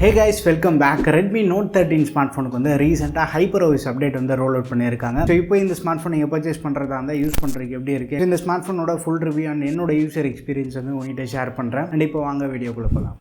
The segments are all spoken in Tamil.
Hey guys, welcome back. Redmi Note 13 ஸ்மார்ட்ஃபோனுக்கு வந்து ரீசெண்டாக ஹைப்பர் ஓஎஸ் அப்டேட் வந்து ரோல் அவுட் பண்ணியிருக்காங்க. ஸோ இப்போ இந்த ஸ்மார்ட் ஃபோன் நீங்கள் பர்ச்சேஸ் பண்ணுறதா இருந்தால் யூஸ் பண்ணுறதுக்கு எப்படி இருக்குது, இந்த ஸ்மார்ட் ஃபோனோட ஃபுல் ரிவ்யூ அண்ட் என்னோட யூசர் எக்ஸ்பீரியன்ஸ் வந்து உங்கள்கிட்ட ஷேர் பண்ணுறேன். அண்ட் இப்போ வாங்க வீடியோக்குள்ளே போகலாம்.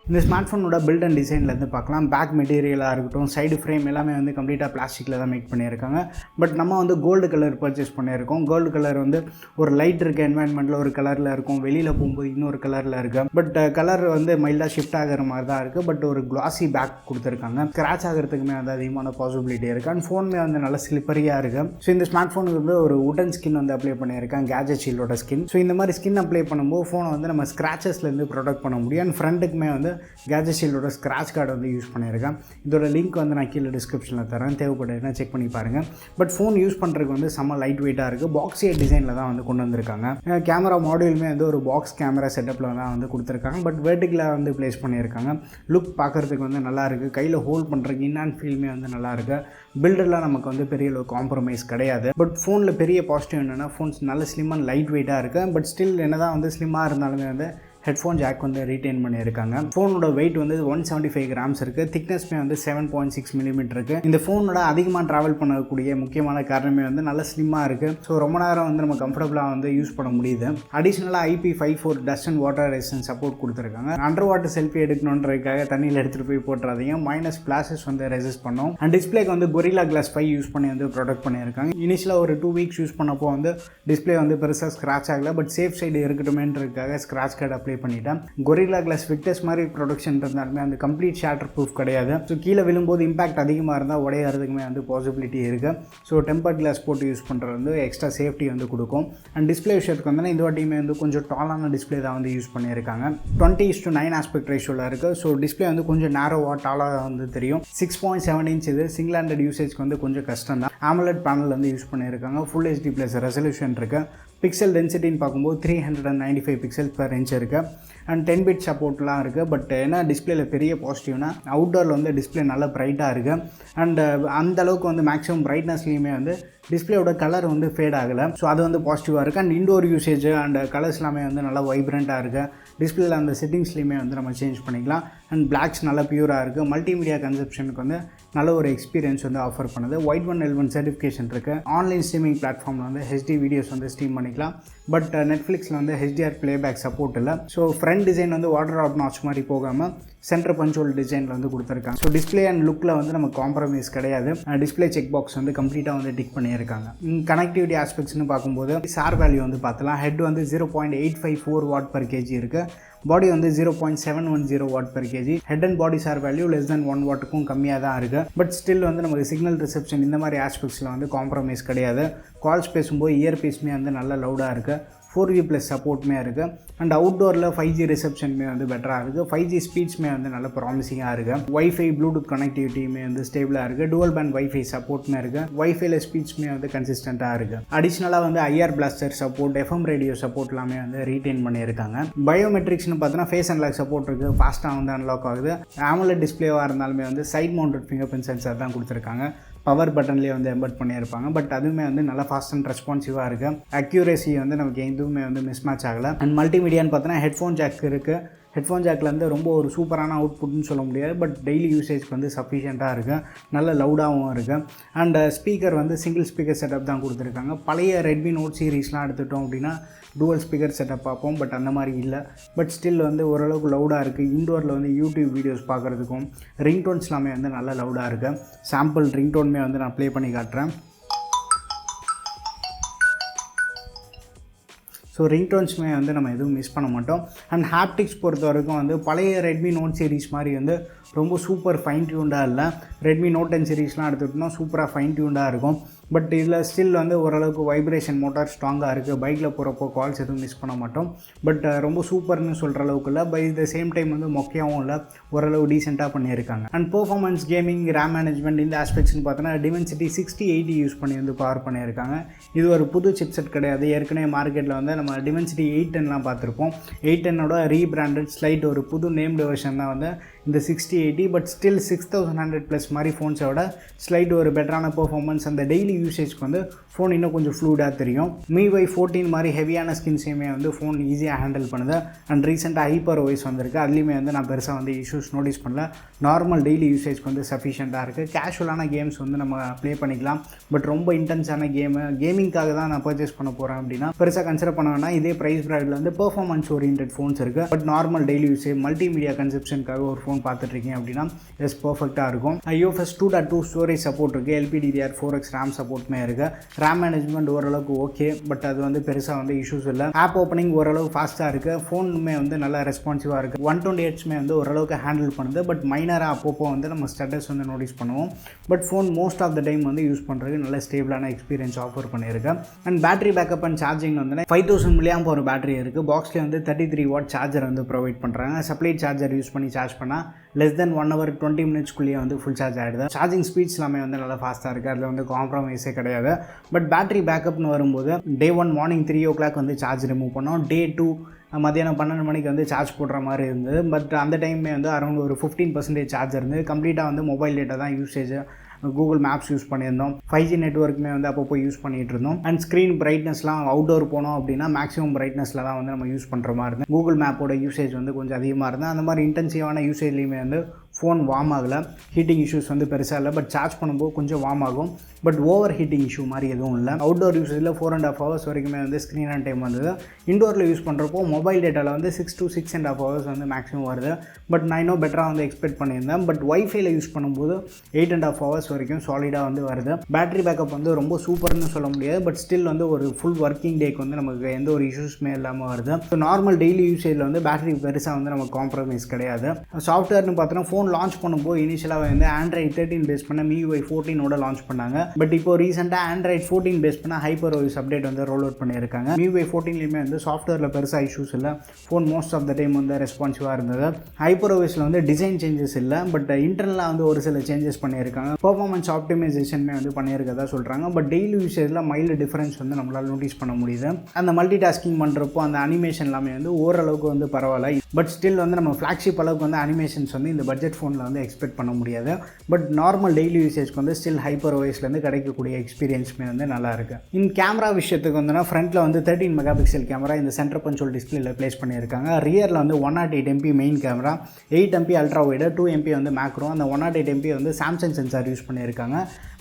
இந்த ஸ்மார்ட் ஃபோனோட பில்ட் அண்ட் டிசைன்லேருந்து பார்க்கலாம். பேக் மெட்டீரியலாக இருக்கட்டும், சைடு ஃப்ரேம் எல்லாமே வந்து கம்ப்ளீட்டாக பிளாஸ்டிக்கில் தான் மேக் பண்ணியிருக்காங்க. பட் நம்ம வந்து கோல்டு கலர் பர்ச்சேஸ் பண்ணியிருக்கோம். கோல்டு கலர் வந்து ஒரு லைட் இருக்க என்வாயன்மெண்ட்டில் ஒரு கலரில் இருக்கும், வெளியில் போகும்போது இன்னொரு கலரில் இருக்குது. பட் கலர் வந்து மைல்டாக ஷிஃப்ட் ஆகிற மாதிரி தான் இருக்குது. பட் ஒரு கிளாசி பேக் கொடுத்துருக்காங்க. ஸ்க்ராச் ஆகிறதுக்குமே வந்து அதிகமான பாசிபிலிட்டி இருக்குது. அண்ட் ஃபோனுமே வந்து நல்ல ஸ்லிப்பரியாக இருக்குது. ஸோ இந்த ஸ்மார்ட் ஃபோனுக்கு வந்து ஒரு உடன் ஸ்கின் வந்து அப்ளை பண்ணியிருக்காங்க, கேஜெட் ஷீல்டோட ஸ்கின். ஸோ இந்த மாதிரி ஸ்கின் அப்ளை பண்ணும்போது ஃபோனை வந்து நம்ம ஸ்க்ராச்சஸ்லேருந்து ப்ரொடெக்ட் பண்ண முடியும். அண்ட் ஃப்ரண்ட்டுக்குமே வந்து கேஜெட் ஷீல்டோட ஸ்க்ராட்ச் கார்டு வந்து யூஸ் பண்ணியிருக்கேன். இதோட லிங்க் வந்து நான் கீழே டிஸ்கிரிப்ஷனில் தரேன், தேவைப்படுதுன்னா செக் பண்ணி பாருங்கள். பட் ஃபோன் யூஸ் பண்ணுறதுக்கு வந்து செம்ம லைட் வெயிட்டாக இருக்குது. பாக்ஸியர் டிசைனில் தான் வந்து கொண்டு வந்திருக்காங்க. கேமரா மாடியூலுமே வந்து ஒரு பாக்ஸ் கேமரா செட்டப்பில் தான் வந்து கொடுத்துருக்காங்க. பட் வெர்டிகலாக வந்து ப்ளேஸ் பண்ணியிருக்காங்க. லுக் பார்க்குறதுக்கு வந்து நல்லா இருக்குது. கையில் ஹோல்ட் பண்ணுறதுக்கு இன் அண்ட் ஃபீல்மே வந்து நல்லா இருக்குது. பில்டர்லாம் நமக்கு வந்து பெரிய அளவு காம்ப்ரமைஸ் கிடையாது. பட் ஃபோனில் பெரிய பாசிட்டிவ் என்னென்னா ஃபோன்ஸ் நல்ல ஸ்லிம் அண்ட் லைட் வெயிட்டாக இருக்குது. பட் ஸ்டில் என்ன தான் வந்து ஸ்லிம்மாக இருந்தாலுமே வந்து ஹெட்ஃபோன் ஜாக் வந்து ரீட்டைன் பண்ணியிருக்காங்க. ஃபோனோட வெயிட் வந்து 175 கிராம்ஸ் இருக்குது. திக்னஸ்மே வந்து 7.6 மில்லிமீட்டர் இருக்குது. இந்த ஃபோனோட அதிகமாக ட்ராவல் பண்ணக்கூடிய முக்கியமான காரணமே வந்து நல்ல ஸ்லிம்மாக இருக்குது. ஸோ ரொம்ப நேரம் வந்து நம்ம கம்ஃபர்டபுளாக வந்து யூஸ் பண்ண முடியுது. அடிஷ்னலாக IP54 dust and water resistant support கொடுத்துருக்காங்க. அண்டர் வாட்டர் செல்ஃபி எடுக்கணுன்றதுக்காக தண்ணியில் எடுத்துகிட்டு போய் போட்டுறாதீங்க. மைனஸ் ஸ்பிளாஷஸ் வந்து ரெசிஸ்ட் பண்ணும். அண்ட் டிஸ்பிளேக்கு வந்து கொரில்லா கிளாஸ் 5 யூஸ் பண்ணி வந்து ப்ரொடெக்ட் பண்ணியிருக்காங்க. இனிஷியலாக ஒரு 2 வீக்ஸ் யூஸ் பண்ணப்போ வந்து டிஸ்பிளே வந்து பெருசாக ஸ்க்ராச் ஆகலை. பட் சேஃப் சைடு இருக்கட்டுமேன்றதுக்காக ஸ்க்ராச் கார்டு அப்ளை பண்ணிட்டேன். கொரில்லா கிளாஸ் விக்டர்ஸ் மாதிரி ப்ரொடக்ஷன் இருந்தாலுமே அந்த கம்ப்ளீட் ஷேட்டர் ப்ரூஃப் கிடையாது. ஸோ கீழே விழும்போது இம்பாக்ட் அதிகமாக இருந்தால் உடையறதுக்குமே வந்து பாசிபிலிட்டி இருக்குது. ஸோ டெம்பர் கிளாஸ் போட்டு யூஸ் பண்ணுறது வந்து எக்ஸ்ட்ரா சேஃப்டி வந்து கொடுக்கும். அண்ட் டிஸ்பிளே விஷயத்துக்கு வந்து இந்த வாட்டியுமே வந்து கொஞ்சம் டாலான டிஸ்பிளே தான் வந்து யூஸ் பண்ணியிருக்காங்க. 20:9 ஆஸ்பெக்ட் ரேஷியோவில் இருக்குது. ஸோ டிஸ்பிளே வந்து கொஞ்சம் நேரோவாக டாலாக வந்து தெரியும். 6.7 இன்ச் இது சிங்கிள் ஹேண்டட் யூசேஜ்க்கு வந்து கொஞ்சம் கஷ்டம் தான். AMOLED பேனல் வந்து யூஸ் பண்ணியிருக்காங்க. ஃபுல் HD ப்ளஸ் ரெசல்யூஷன் இருக்குது. பிக்சல் டென்சிட்டின்னு பார்க்கும்போது 395 பிக்சல் பெர் இன்ச் இருக்குது. அண்ட் 10 பிட் சப்போர்ட்லாம் இருக்குது. பட் ஏன்னா டிஸ்பிளேல பெரிய பாசிட்டிவ்னா அவுட்டோரில் வந்து டிஸ்பிளே நல்லா ப்ரைட்டாக இருக்குது. அண்ட் அந்தளவுக்கு வந்து மேக்ஸிமம் ப்ரைட்னஸ்லேயுமே வந்து டிஸ்பிளேயோட கலர் வந்து ஃபேட் ஆகலை. ஸோ அது வந்து பாசிட்டிவாக இருக்குது. And indoor usage and colours எல்லாமே வந்து நல்லா வைப்ரண்ட்டாக இருக்குது. டிஸ்பிளேல அந்த செட்டிங்ஸ்லேயுமே வந்து நம்ம சேஞ்ச் பண்ணிக்கலாம். அண்ட் பிளாக்ஸ் நல்லா பியூராக இருக்குது. மல்டிமீடியா கன்செப்ஷனுக்கு வந்து நல்ல ஒரு எக்ஸ்பீரியன்ஸ் வந்து ஆஃபர் பண்ணுது. Y1L1 சர்டிஃபிகேஷன் இருக்குது. ஆன்லைன் ஸ்ட்ரீமிங் பிளாட்ஃபார்மில் வந்து HD வீடியோஸ் வந்து ஸ்ட்ரீம் பண்ணிக்கலாம். பட் நெட்ஃப்ளிக்ஸில் வந்து HDR ப்ளேபேக் சப்போர்ட் இல்லை. ஸோ ஃப்ரண்ட் டிசைன் வந்து வாட்டர் ட்ராப் நாட்ச் மாதிரி போகாமல் சென்டர் பஞ்சோல் டிசைனில் வந்து கொடுத்துருக்காங்க. ஸோ டிஸ்பிளே அண்ட் லுக்கில் வந்து நம்ம காம்ப்ரமைஸ் கிடையாது. டிஸ்பிளே செக் பாக்ஸ் வந்து கம்ப்ளீட்டாக வந்து டிக் பண்ணியிருக்காங்க. கனெக்டிவிட்டி ஆஸ்பெக்ட்ஸ்னு பார்க்கும்போது சார் வேல்யூ வந்து பார்த்தலாம். ஹெட் வந்து 0.854 வாட் per kg இருக்குது. பாடி வந்து 0.710 what per kg. Head and body sir value less than 1 வாட்டுக்கும் கம்மியாக தான் இருக்குது. பட் ஸ்டில் வந்து நமக்கு சிக்னல் ரிசெப்ஷன் இந்த மாதிரி ஆஸ்பெக்ட்ஸில் வந்து காம்ப்ரமைஸ் கிடையாது. கால்ஸ் பேசும்போது இயர்பீஸ்மே வந்து நல்ல லவுடாக இருக்குது. 4G ப்ளஸ் சப்போர்ட்டுமே இருக்குது. அண்ட் அவுட்டோரில் 5G ரிசெப்ஷனுமே வந்து பெட்டராக இருக்குது. 5G ஸ்பீட்ஸ்மே வந்து நல்ல ப்ராமிசிங்காக இருக்குது. வைஃபை ப்ளூடூத் கனெக்டிவிட்டியுமே வந்து ஸ்டேபிளாக இருக்குது. டுவல் பேண்ட் வைஃபை சப்போர்ட்டுமே இருக்குது. வைஃபைல ஸ்பீட்ஸ்மே வந்து கன்சிஸ்டண்ட்டாக இருக்குது. அடிஷ்னலாக வந்து IR plaster support, FM radio support எல்லாமே வந்து ரீட்டைன் பண்ணியிருக்காங்க. பயோமெட்ரிக்ஸ்னு பார்த்தோன்னா ஃபேஸ் அன்லாக் சப்போர்ட் இருக்குது. ஃபாஸ்ட்டாக வந்து அன்லாக் ஆகுது. AMOLED டிஸ்பிளேவாக இருந்தாலுமே வந்து side mounted finger print தான் கொடுத்துருக்காங்க. பவர் பட்டன்லேயே வந்து எம்பட் பண்ணியிருப்பாங்க. பட் அதுவுமே வந்து நல்லா ஃபாஸ்ட் அண்ட் ரெஸ்பான்சிவாக இருக்குது. அக்யூரேசி வந்து நமக்கு எதுவுமே வந்து மிஸ் மேட்ச் ஆகலை. அண்ட் மல்டிமீடியான்னு பார்த்தோன்னா ஹெட்ஃபோன் ஜாக் இருக்குது. ஹெட்ஃபோன் ஜாக்கில் வந்து ரொம்ப ஒரு சூப்பரான அவுட்புட்னு சொல்ல முடியாது. பட் டெய்லி யூசேஜ்க்கு வந்து சஃபிஷியண்ட்டாக இருக்குது. நல்ல லவுடாகவும் இருக்குது. அண்ட் ஸ்பீக்கர் வந்து சிங்கிள் ஸ்பீக்கர் செட்டப் தான் கொடுத்துருக்காங்க. பழைய ரெட்மி நோட் சீரீஸ்லாம் எடுத்துட்டோம் அப்படின்னா டூவல் ஸ்பீக்கர் செட்டப் பார்ப்போம். பட் அந்த மாதிரி இல்லை. பட் ஸ்டில் வந்து ஓரளவுக்கு லவுடாக இருக்குது. இன்டோரில் வந்து யூடியூப் வீடியோஸ் பார்க்குறதுக்கும் ரிங்டோன்ஸ் எல்லாமே வந்து நல்லா லவுடாக இருக்குது. சாம்பிள் ரிங்டோன்மே வந்து நான் ப்ளே பண்ணி காட்டுறேன். ஸோ ரிங்டோன்ஸுமே வந்து நம்ம எதுவும் மிஸ் பண்ண மாட்டோம். அண்ட் ஹாப்டிக்ஸ் பொறுத்த வரைக்கும் வந்து பழைய ரெட்மி நோட் சீரீஸ் மாதிரி வந்து ரொம்ப சூப்பர் ஃபைன் டியூன்டாக இல்லை. ரெட்மி நோட் 10 சீரீஸ்லாம் எடுத்துகிட்டோம்னா சூப்பராக ஃபைன் டியூன்டாக இருக்கும். பட் இதில் ஸ்டில் வந்து ஓரளவுக்கு வைப்ரேஷன் மோட்டார் ஸ்ட்ராங்காக இருக்குது. பைக்கில் போகிறப்போ கால்ஸ் எதுவும் மிஸ் பண்ண மாட்டோம். பட் ரொம்ப சூப்பர்னு சொல்கிற அளவுக்கு இல்லை. பை த சேம் டைம் வந்து மொக்கையாகவும் இல்லை. ஓரளவு டீசெண்டாக பண்ணியிருக்காங்க. And performance, gaming, RAM management இந்த ஆஸ்பெக்ட்ஸ்னு பார்த்தோன்னா Dimensity 6080 யூஸ் பண்ணி வந்து பவர் பண்ணியிருக்காங்க. இது ஒரு புது சிப்செட் கிடையாது. ஏற்கனவே மார்க்கெட்டில் வந்து நம்ம Dimensity 810லாம் பார்த்துருப்போம். 810ஓட ரீபிராண்டட் ஸ்லைட் ஒரு புது நேம்டு வெர்ஷன் தான் வந்து இந்த 6080. பட் ஸ்டில் 6100 ப்ளஸ் மாதிரி ஃபோன்ஸோட ஸ்லைட் ஒரு பெட்டரான பெர்ஃபார்மன்ஸ், அந்த டெய்லி யூசேஜ்க்கு வந்து ஃபோன் இன்னும் கொஞ்சம் ஃப்ளூடாக தெரியும். MIUI 14 மாதிரி ஹெவியான ஸ்கின்ஸையுமே வந்து ஃபோன் ஈஸியாக ஹேண்டில் பண்ணுது. அண்ட் ரீசெண்டாக ஹைப்பர் OS வந்திருக்கு. அதுலேயுமே வந்து நான் பெருசாக வந்து இஷ்யூஸ் நோட்டீஸ் பண்ணல. நார்மல் டெய்லி யூசேஜ்க்கு வந்து சஃபிஷியண்ட்டாக இருக்குது. கேஷுவலான கேம்ஸ் வந்து நம்ம ப்ளே பண்ணிக்கலாம். பட் ரொம்ப இன்டென்ஸான கேமிங்காக தான் நான் பர்ச்சேஸ் பண்ண போகிறேன் அப்படின்னா பெருசாக கன்சிடர் பண்ண வேணாம். இதே ப்ரைஸ் ப்ராண்டில் வந்து பெர்ஃபார்மன்ஸ் ஓரியன்ட் ஃபோன்ஸ் இருக்குது. But normal daily usage multimedia கன்செப்ஷனுக்காக ஒரு ஃபோன் பார்த்துட்ருக்கீங்க அப்படின்னா எஸ் பர்ஃபெக்டாக இருக்கும். IOFS 2.2 ஸ்டோரேஜ் சப்போர்ட் இருக்குது. LPDDR4X RAM சப்போர்ட்டுமே இருக்குது. RAM மேனேஜ்மெண்ட் ஓரளவுக்கு ஓகே, பட் அது வந்து பெருசாக வந்து இஷ்யூஸ் இல்லை. ஆப் ஓப்பனிங் ஓரளவு ஃபாஸ்ட்டாக இருக்குது. ஃபோனுமே வந்து நல்லா ரெஸ்பான்சிவாக இருக்குது. 120Hz வந்து ஓரளவுக்கு ஹேண்டில் பண்ணுது. பட் மைனராக அப்பப்போ வந்து நம்ம ஸ்டேட்டஸ் வந்து நோட்டீஸ் பண்ணுவோம். But phone most of the time வந்து யூஸ் பண்ணுறதுக்கு நல்ல ஸ்டேபிளான எக்ஸ்பீரியன்ஸ் ஆஃபர் பண்ணியிருக்கேன். And battery backup and charging வந்து 5000 mAh ஒரு பேட்டரி இருக்குது. பாக்ஸ்லேயே வந்து 33 watt சார்ஜர் வந்து ப்ரொவைட் பண்ணுறாங்க. சப்ளை சார்ஜர் யூஸ் பண்ணி சார்ஜ் பண்ணால் less than 1 hour 20 minutesக்குள்ளேயே வந்து ஃபுல் சார்ஜ் ஆகிடுது. சார்ஜிங் ஸ்பீட்ஸ் எல்லாமே வந்து நல்லா ஃபாஸ்ட்டாக இருக்குது. அதில் வந்து காம்ப்ரமைஸே கிடையாது. பட் பேட்டரி பேக்கப்னு வரும்போது டே 1 மார்னிங் 3 o'clock வந்து சார்ஜ் ரிமூவ் பண்ணோம். டே 2 மதியானம் 12 மணிக்கு வந்து சார்ஜ் போடுற மாதிரி இருந்தது. பட் அந்த டைமே வந்து அரௌண்ட் ஒரு 15% சார்ஜ் இருந்தது. கம்ப்ளீட்டாக வந்து மொபைல் டேட்டா தான் யூசேஜ். கூகுள் மேப்ஸ் யூஸ் பண்ணியிருந்தோம். 5G நெட்ஒர்க்குமே வந்து அப்பப்போ யூஸ் பண்ணிகிட்டு இருந்தோம். அண்ட் ஸ்க்ரீன் பிரைட்னஸ்லாம் அவுட்டோர் போனோம் அப்படின்னா மேக்ஸிமம் பிரைட்னஸில் தான் வந்து நம்ம யூஸ் பண்ணுற மாதிரி இருந்தது. கூகுள் மேப்போட யூசேஜ் வந்து கொஞ்சம் அதிகமாக இருந்தது. அந்த மாதிரி இன்டென்சிவான யூசேஜ்லேயுமே வந்து ஃபோன் வார்ம் ஆகலை. ஹீட்டிங் இஷ்யூஸ் வந்து பெருசாக இல்லை. பட் சார்ஜ் பண்ணும்போது கொஞ்சம் வார்ம் ஆகும். பட் ஓவர் ஹீட்டிங் இஷ்யூ மாதிரி எதுவும் இல்லை. அவுட்டோர் யூசேஜில் 4.5 hours வரைக்குமே வந்து ஸ்க்ரீன் ஆன் டைம் வந்தது. இண்டோரில் யூஸ் பண்ணுறப்போ மொபைல் டேட்டாவில் வந்து 6 to 6.5 hours வந்து மேக்ஸிமம் வருது. பட் நான் இன்னும் பெட்டராக வந்து எக்ஸ்பெக்ட் பண்ணியிருந்தேன். பட் வைஃபைல யூஸ் பண்ணும்போது 8.5 hours வரைக்கும் சாலிடாக வந்து வருது. பேட்டரி பேக்கப் வந்து ரொம்ப சூப்பர்னு சொல்ல முடியாது. பட் ஸ்டில் வந்து ஒரு ஃபுல் ஒர்க்கிங் டேக்கு வந்து நமக்கு எந்த ஒரு இஷ்யூஸுமே இல்லாமல் வருது. ஸோ நார்மல் டெய்லி யூசேஜில் வந்து பேட்டரி பெருசாக வந்து நமக்கு காம்ப்ரமைஸ் கிடையாது. சாஃப்ட்வேர்னு பார்த்தோன்னா ஃபோன் லான்ச் பண்ணும்போது இனிஷியலாக வந்து Android 13 பேஸ் பண்ண MIUI 14 லான்ச் பண்ணாங்க. பட் இப்போ ரீசெண்டாக Android 14 பேஸ் பண்ண ஹைப்பர் OS அப்டேட் வந்து ரோல் அவுட் பண்ணியிருக்காங்க. MIUI 14லேயுமே வந்து சாஃப்ட்வேரில் பெருசாக இஷ்யூஸ் இல்லை. Phone most of the time வந்து ரெஸ்பான்சிவாக இருந்தது. ஹைப்பர் OSல வந்து டிசைன் சேஞ்சஸ் இல்லை. பட் இன்டர்னலாக வந்து ஒரு சில சேஞ்சஸ் பண்ணியிருக்காங்க. பெர்ஃபார்மன்ஸ் ஆப்டிமைசேஷனுமே வந்து பண்ணியிருக்கதா சொல்கிறாங்க. பட் டெய்லி யூசேஜில் மைல்டு டிஃபரன்ஸ் வந்து நம்மளால் நோட்டீஸ் பண்ண முடியுது. அந்த மல்டி டாஸ்கிங் பண்ணுறப்போ அந்த அனிமேஷன் எல்லாமே வந்து ஓரளவுக்கு வந்து பரவாயில்ல. பட் ஸ்டில் வந்து நம்ம ஃப்ளாக்ஷிப் அளவுக்கு வந்து அனிமேஷன்ஸ் வந்து இந்த பட்ஜெட் ஃபோனில் வந்து எக்ஸ்பெக்ட் பண்ண முடியாது. பட் நார்மல் டெய்லி யூசேஜ்க்கு வந்து ஸ்டில் ஹைப்பர் OSலேருந்து கிடைக்கக்கூடிய எக்ஸ்பீரியன்ஸுமே வந்து நல்லா இருக்குது. கேமரா விஷயத்துக்கு வந்துன்னா ஃப்ரண்ட்டில் வந்து 13 மெகாபிக்சல் கேமரா இந்த சென்டர் கன்சோல் டிஸ்பிளேல ப்ளேஸ் பண்ணியிருக்காங்க. ரியரில் வந்து 108 MP main camera, 8 MP ultra wide, 2 MP வந்து மேக்ரோ. அந்த 108 MP வந்து சாம்சங் சென்சார் யூஸ் பண்ணியிருக்காங்க.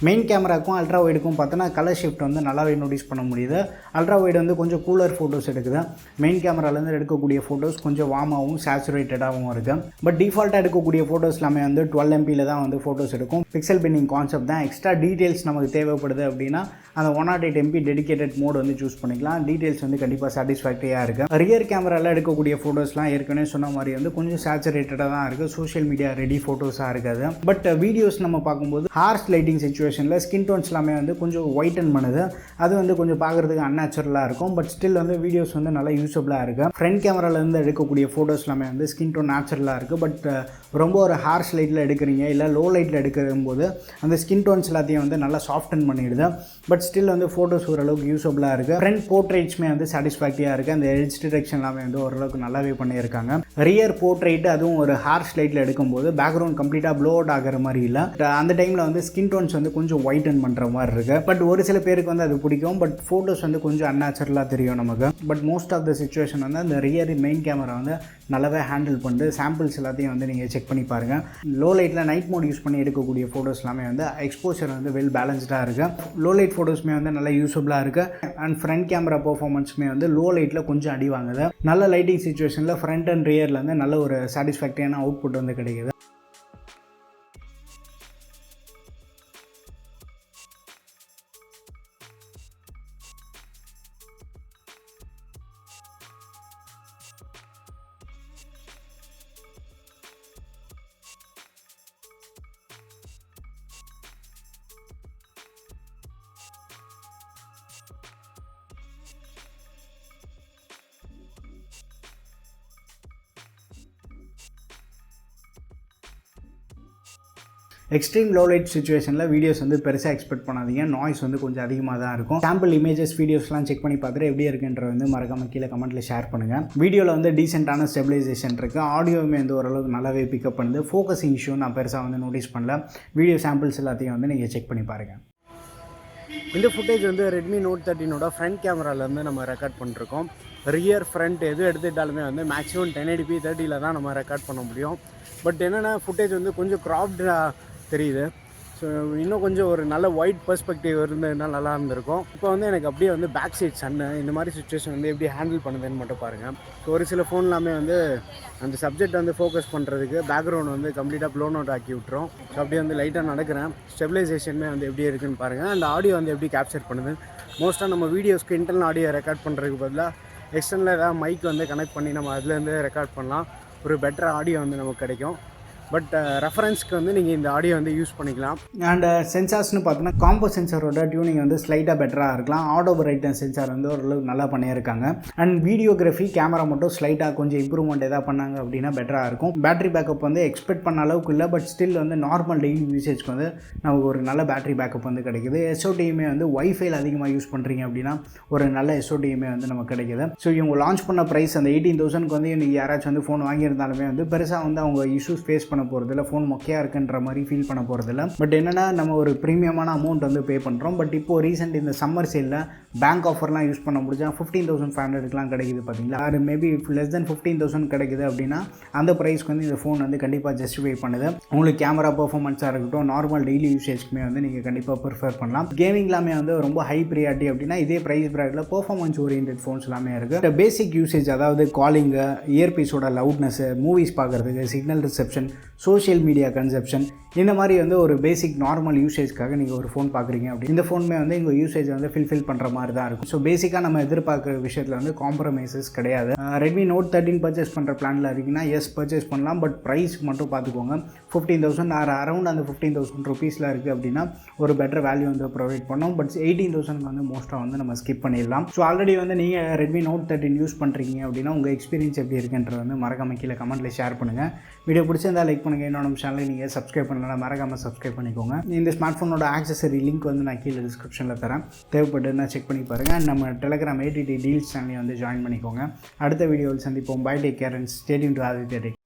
மெயின் கேமராக்கும் அல்ட்ரா வைடுக்கும் பார்த்தோன்னா கலர் ஷிஃப்ட் வந்து நல்லாவே நோட்டீஸ் பண்ண முடியுது. அல்ட்ரா வைடு வந்து கொஞ்சம் கூலர் ஃபோட்டோஸ் எடுக்குது. மெயின் கேமராலேருந்து எடுக்கக்கூடிய ஃபோட்டோஸ் கொஞ்சம் வார்மாகவும் சேச்சுரேட்டடாகவும் இருக்குது. பட் டிஃபால்ட்டாக எடுக்கக்கூடிய ஃபோட்டோஸ் எல்லாமே வந்து 12 MPயில் தான் வந்து ஃபோட்டோஸ் எடுக்கும். பிக்சல் பின்னிங் கான்செப்ட் தான். எக்ஸ்ட்ரா டீட்டெயில்ஸ் நமக்கு தேவைப்படுது அப்படின்னா அந்த 108 MP டெடிகேட்டட் மோட் வந்து சூஸ் பண்ணிக்கலாம். டீட்டெயில்ஸ் வந்து கண்டிப்பாக சாட்டிஸ்ஃபேக்டரியாக இருக்குது. ரியர் கேமராவில் எடுக்கக்கூடிய ஃபோட்டோஸ்லாம் ஏற்கனவே சொன்ன மாதிரி வந்து கொஞ்சம் சேச்சுரேட்டடாக தான் இருக்குது. சோஷியல் மீடியா ரெடி ஃபோட்டோஸாக இருக்காது. பட் வீடியோஸ் நம்ம பார்க்கும்போது ஹார்ஷ் லைட்டிங் சிச்சுவேஷனில் ஸ்கின் டோன்ஸ் எல்லாமே வந்து கொஞ்சம் ஒயிட்டன் பண்ணுது. அது வந்து கொஞ்சம் பார்க்குறதுக்கு அன்நேச்சுரலாக இருக்கும். பட் ஸ்டில் வந்து வீடியோஸ் வந்து நல்லா யூஸபிளாக இருக்குது. ஃப்ரண்ட் கேமராலேருந்து எடுக்கக்கூடிய ஃபோட்டோஸ் எல்லாமே வந்து ஸ்கின் டோன் நேச்சுரலாக இருக்குது. பட் ரொம்ப ஒரு ஹார்ஷ் லைட்டில் எடுக்கிறீங்க இல்லை லோ லைட்டில் எடுக்கும் போது அந்த ஸ்கின் டோன்ஸ் எல்லாத்தையும் வந்து நல்லா சாஃப்டன் பண்ணிடுது. பட் ஸ்டில் வந்து ஃபோட்டோஸ் ஓரளவுக்கு யூஸபிளாக இருக்குது. ஃப்ரண்ட் போர்ட்ரேட்ஸுமே வந்து சாட்டிஸ்ஃபேக்டரியாக இருக்குது. அந்த எட்ஜ் டிடெக்ஷன் எல்லாமே வந்து ஓரளவுக்கு நல்லாவே பண்ணியிருக்காங்க. ரியர் போர்ட்ரேட் அதுவும் ஒரு ஹார்ஷ் லைட்டில் எடுக்கும்போது பேக்ரவுண்ட் கம்ப்ளீட்டாக ப்ளோ அவுட் ஆகிற மாதிரி இல்லை. அந்த டைமில் வந்து ஸ்கின் டோன்ஸ் வந்து கொஞ்சம் ஒயிட்டன் பண்ணுற மாதிரி இருக்குது. பட் ஒரு சில பேருக்கு வந்து அது பிடிக்கும். பட் ஃபோட்டோஸ் வந்து கொஞ்சம் அன்நேச்சுரலாக தெரியும் நமக்கு. But most of the situation வந்து அந்த ரியர் மெயின் கேமரா வந்து நல்லாவே ஹேண்டில் பண்ணிட்டு சாம்பிள்ஸ் எல்லாத்தையும் வந்து நீங்கள் செக் பண்ணி பாருங்கள். லோ லைட்டில் நைட் மோட் யூஸ் பண்ணி எடுக்கக்கூடிய ஃபோட்டோஸ் எல்லாமே வந்து எக்ஸ்போஷர் வந்து வெல் பேலன்ஸ்டாக இருக்குது. லோ லைட் ஃபோட்டோஸுமே வந்து நல்லா யூஸபிளாக இருக்குது. அண்ட் ஃப்ரண்ட் கேமரா பர்ஃபார்மன்ஸுமே வந்து லோ லைட்டில் கொஞ்சம் அடி வாங்குது. நல்ல லைட்டிங் சிச்சுவேஷனில் ஃப்ரண்ட் அண்ட் ரியரில் வந்து நல்ல ஒரு சாட்டிஸ்ஃபேக்டரியான அவுட்புட் வந்து கிடைக்குது. எக்ஸ்ட்ரீம் லோ லைட் சிச்சுவேஷனில் வீடியோஸ் வந்து பெருசாக எக்ஸ்பெக்ட் பண்ணாதீங்க. நாய்ஸ் வந்து கொஞ்சம் அதிகமாக தான் இருக்கும். சாம்பிள் இமேஜஸ் வீடியோஸ்லாம் செக் பண்ணி பார்த்துட்டு எப்படி இருக்குன்ற வந்து மறக்காமல் கீழே கமெண்ட்டில் ஷேர் பண்ணுங்கள். வீடியோவில் வந்து டீசென்ட்டான ஸ்டெபிலைசேஷன் இருக்குது. ஆடியோவுமே வந்து ஓரளவுக்கு நல்லாவே பிக்கப் பண்ணுது. ஃபோக்கஸிங் இஷ்யூ நான் பெருசாக வந்து நோட்டீஸ் பண்ணல. வீடியோ சாம்பிள்ஸ் எல்லாத்தையும் வந்து நீங்கள் செக் பண்ணி பாருங்கள். இந்த ஃபுட்டேஜ் வந்து ரெட்மி நோட் 13ஓட ஃப்ரண்ட் கேமராலேருந்து நம்ம ரெக்கார்ட் பண்ணிருக்கோம். ரியர் ஃப்ரண்ட் எது எடுத்துக்கிட்டாலுமே வந்து மேக்ஸிமம் 1080p 30ல் தான் நம்ம ரெக்கார்ட் பண்ண முடியும். பட் என்னென்னா ஃபுட்டேஜ் வந்து கொஞ்சம் க்ராப்டாக தெரியுது. ஸோ இன்னும் கொஞ்சம் ஒரு நல்ல ஒயிட் பெர்ஸ்பெக்டிவ் இருந்ததுன்னா நல்லா இருந்திருக்கும். இப்போ வந்து எனக்கு அப்படியே வந்து பேக் சைட் சன்னு இந்த மாதிரி சுச்சுவேஷன் வந்து எப்படி ஹேண்டில் பண்ணுதுன்னு மட்டும் பாருங்கள். ஸோ ஒரு சில ஃபோன்லாமே வந்து அந்த சப்ஜெக்ட் வந்து ஃபோக்கஸ் பண்ணுறதுக்கு பேக்ரவுண்ட் வந்து கம்ப்ளீட்டாக ப்ளோன் அவுட் ஆக்கி விட்டுரும். ஸோ அப்படியே வந்து லைட்டாக நடக்கிறேன். ஸ்டெபிலைசேஷனுமே வந்து எப்படி இருக்குதுன்னு பாருங்கள். அந்த ஆடியோ வந்து எப்படி கேப்சர் பண்ணுது. மோஸ்ட்டாக நம்ம வீடியோஸ்க்கு இன்டர்னல் ஆடியோ ரெக்கார்ட் பண்ணுறதுக்கு பதிலாக எக்ஸ்டர்னல் ஏதாவது மைக் வந்து கனெக்ட் பண்ணி நம்ம அதுலேருந்து ரெக்கார்ட் பண்ணலாம். ஒரு பெட்டர் ஆடியோ வந்து நமக்கு கிடைக்கும். பட் ரெஃபரன்ஸ்க்கு வந்து நீங்கள் இந்த ஆடியோ வந்து யூஸ் பண்ணிக்கலாம். அண்ட் சென்சார்ஸ்னு பார்த்தோன்னா காம்போ சென்சாரோட டியூனிங் வந்து ஸ்லைட்டாக பெட்டராக இருக்கலாம். ஆடோ பிரைட்னஸ் சென்சார் வந்து ஓரளவுக்கு நல்லா பண்ணியிருக்காங்க. அண்ட் வீடியோகிராஃபி கேமரா மட்டும் ஸ்லைட்டாக கொஞ்சம் இம்ப்ரூவ்மெண்ட் எதாவது பண்ணாங்க அப்படின்னா பெட்டராக இருக்கும். பேட்டரி பேக்கப் வந்து எக்ஸ்பெக்ட் பண்ண அளவுக்கு இல்லை. பட் ஸ்டில் வந்து நார்மல் டெய்லி யூசேஜ்க்கு வந்து நமக்கு ஒரு நல்ல பேட்டரி பேக்கப் வந்து கிடைக்குது. எஸ்ஓடியுமே வந்து ஒய்ஃபைல் அதிகமாக யூஸ் பண்ணுறீங்க அப்படின்னா ஒரு நல்ல எஸ்ஓடியுமே வந்து நமக்கு கிடைக்குது. ஸோ இவங்க லான்ச் பண்ண ப்ரைஸ் அந்த 18,000க்கு வந்து இன்றைக்கி யாராச்சும் வந்து ஃபோன் வாங்கியிருந்தாலுமே வந்து பெருசாக வந்து அவங்க இஷ்யூஸ் ஃபேஸ் பண்ண போகிறதில்ல. ஃபோன் மொக்கையாக இருக்குன்ற மாதிரி ஃபீல் பண்ண போகிறதில்ல. பட் என்னென்னா நம்ம ஒரு ப்ரீமியமான அமௌண்ட் வந்து பே பண்ணுறோம். பட் இப்போது ரீசெண்ட் இந்த சம்மர் சேலில் பேங்க் ஆஃபர்லாம் யூஸ் பண்ண முடிஞ்சா 15,500க்குலாம் கிடைக்குது பார்த்தீங்களா. அது மேபி லெஸ் தென் 15,000 கிடைக்குது அப்படின்னா அந்த ப்ரைஸ்க்கு வந்து இந்த ஃபோன் வந்து கண்டிப்பாக ஜஸ்டிஃபை பண்ணுது. உங்களுக்கு கேமரா பர்ஃபார்மன்ஸாக இருக்கட்டும், நார்மல் டெய்லி யூசேஜ்க்குமே வந்து நீங்கள் கண்டிப்பாக ப்ரிஃபர் பண்ணலாம். கேமிங்லாமே வந்து ரொம்ப ஹை ப்ரியாரிட்டி அப்படின்னா இதே ப்ரைஸ் ப்ராக்கெட்டில் பர்ஃபார்மன்ஸ் ஓரியன்டட் ஃபோன்ஸ் எல்லாமே இருக்குது. பேசிக் யூசேஜ் அதாவது காலிங்கு, இயர்பீஸோட லவுட்னஸ், மூவிஸ் பார்க்குறதுக்கு, signal reception, social media conception, இந்த மாதிரி வந்து ஒரு பேசிக் நார்மல் யூசேஜ்க்காக நீங்கள் ஒரு ஃபோன் பார்க்குறீங்க அப்படி இந்த ஃபோனுமே வந்து எங்கள் யூசேஜ் வந்து ஃபில்ஃபில் பண்ணுற மாதிரி தான் இருக்கும். ஸோ பேசிக்காக நம்ம எதிர்பார்க்குற விஷயத்தில் வந்து காம்ப்ரமைசஸ் கிடையாது. ரெட்மி நோட் 13 பர்ச்சேஸ் பண்ணுற பிளானில் இருக்கீங்கன்னா பர்ச்சேஸ் பண்ணலாம். பட் ப்ரைஸ் மட்டும் பார்த்துக்கோங்க. 15,000 ஆர் அரௌண்ட் அந்த 15,000 ருபீஸில் இருக்குது அப்படின்னா ஒரு பெட்டர் வேல்யூ வந்து ப்ரொவைட் பண்ணோம். பட் 18,000 வந்து மோஸ்ட்டாக வந்து நம்ம ஸ்கிப் பண்ணிடலாம். ஸோ ஆல்ரெடி வந்து நீங்கள் ரெட்மி நோட் 13 யூஸ் பண்ணுறீங்க அப்படின்னா உங்கள் எக்ஸ்பீரியன்ஸ் எப்படி இருக்குன்றது வந்து மறக்காம கீழே கமெண்ட்டில் ஷேர் பண்ணுங்கள். வீடியோ பிடிச்சிருந்தால் லைக் பண்ணுங்கள். என்னோட நம்ம சேனலை நீங்கள் சப்ஸ்கிரைப் பண்ணலாம், மறக்காமல் சப்ஸ்கிரைப் பண்ணிக்கோங்க. இந்த ஸ்மார்ட் ஃபோனோட ஆக்சசரி லிங்க் வந்து நான் கீழே டிஸ்கிரிப்ஷனில் தரேன். தேவைப்பட்டுன்னா செக் பண்ணி பாருங்கள். அண்ட் நம்ம டெலிகிராம் ATT டீல்ஸ் சேனலை வந்து ஜாயின் பண்ணிக்கோங்க. அடுத்த வீடியோவில் சந்திப்போம். Bye, take care and stay tuned to Aditya tech.